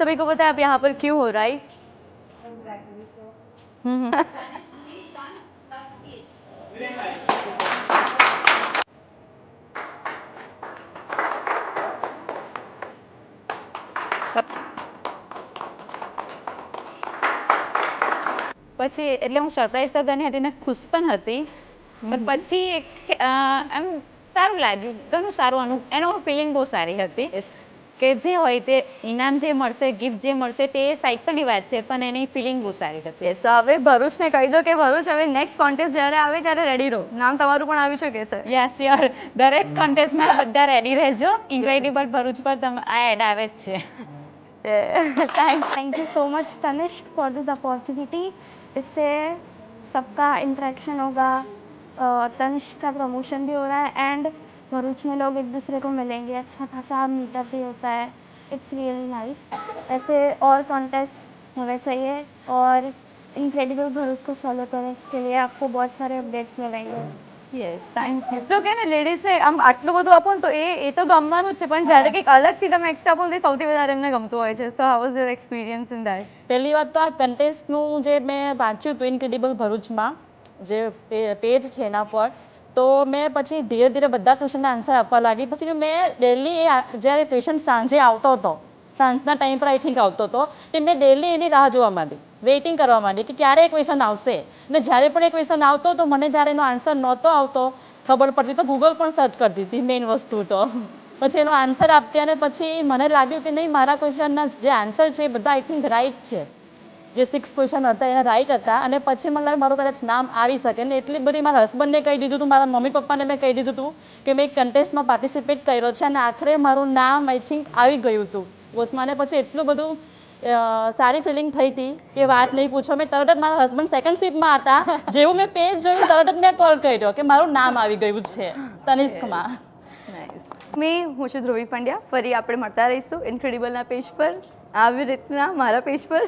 सभी को पता है आप यहाँ पर क्यों हो, राइट? પછી એટલે હું સરપ્રાઈઝ તો ગણી હતી ને ખુશ પણ હતી, પણ પછી એમ સારું લાગ્યું, ઘણું સારું એનો ફિલિંગ બહુ સારી હતી કે જે હોય તે ઇનામ જે મળશે, ગિફ્ટ જે મળશે તે સાઈડ પરની વાત છે, પણ એની ફિલિંગ બહુ સારી હતી. તો હવે ભરૂચને કહી દો કે ભરૂચ હવે નેક્સ્ટ કોન્ટેસ્ટ જ્યારે આવે ત્યારે રેડી રહો. નામ તમારું પણ આવી શકે છે. યસ શ્યોર, દરેક કોન્ટેસ્ટમાં બધા રેડી રહેજો. ઇન્ક્રેડિબલ ભરૂચ પર આ એડ આવે જ છે. Thank you so much Tanishq for this opportunity. इससे सबका इंटरेक्शन होगा, तनिष्क का प्रमोशन भी हो रहा है एंड भरूच में लोग एक दूसरे को मिलेंगे, अच्छा खासा मीटअप भी होता है. It's really nice. ऐसे और कॉन्टेस्ट होने चाहिए और इनक्रेडिबल भरूच को फॉलो करें, इसके लिए आपको बहुत सारे अपडेट्स मिलेंगे. Yes, thank you. તો કે ને લેડીઝને આમ આટલું બધું આપો ને તો એ તો ગમવાનું જ છે, પણ જ્યારે કંઈક અલગથી તમે એક્સ્ટ્રા આપો ને તે સૌથી વધારે એમને ગમતું હોય છે. So how was your experience in that? પહેલી વાત તો આ કન્ટેસ્ટનું જે મેં વાંચ્યું હતું ઇનક્રેડિબલ ભરૂચમાં જે પેજ છે એના પર, તો મેં પછી ધીરે ધીરે બધા ક્વેશ્ચનના આન્સર આપવા લાગી. પછી મેં ડેલી જ્યારે ક્વેશ્ચન સાંજે આવતો હતો, સાંજના ટાઈમ પર આઈ થિંક આવતો હતો, તે મેં ડેલી એની રાહ જોવા માંડી, વેઇટિંગ કરવા માંડી કે ક્યારે ક્વેશ્ચન આવશે. ને જ્યારે પણ એ ક્વેશ્ચન આવતો તો મને જ્યારે એનો આન્સર નહોતો આવતો ખબર પડતી તો ગૂગલ પણ સર્ચ કરતી હતી મેઇન વસ્તુ તો. પછી એનો આન્સર આપતી અને પછી મને લાગ્યું કે નહીં, મારા ક્વેશ્ચનના જે આન્સર છે એ બધા આઈ થિંક રાઈટ છે. જે 6 ક્વેશ્ચન હતા એના રાઈટ હતા. અને પછી મને લાગે મારું કદાચ નામ આવી શકે ને એટલી બધી મારા હસબન્ડને કહી દીધું હતું, મારા મમ્મી પપ્પાને મેં કહી દીધું હતું કે મેં એક કન્ટેસ્ટમાં પાર્ટિસિપેટ કર્યો છે અને આખરે મારું નામ આઈ થિંક આવી ગયું હતું ઓસમાને. પછી એટલું બધું સારી ફિલિંગ થઈ હતી કે વાત નહીં પૂછો. મેં તરત જ મારા હસબન્ડ સેકન્ડ સીટમાં હતા, જેવું મેં પેજ જોયું તરત જ મેં કોલ કર્યો કે મારું નામ આવી ગયું છે તનિષ્કમાં. નાઇસ. હું છું ધ્રુવી પંડ્યા. ફરી આપણે મળતા રહીશું ઇનક્રેડિબલના પેજ પર, આવી રીતના મારા પેજ પર.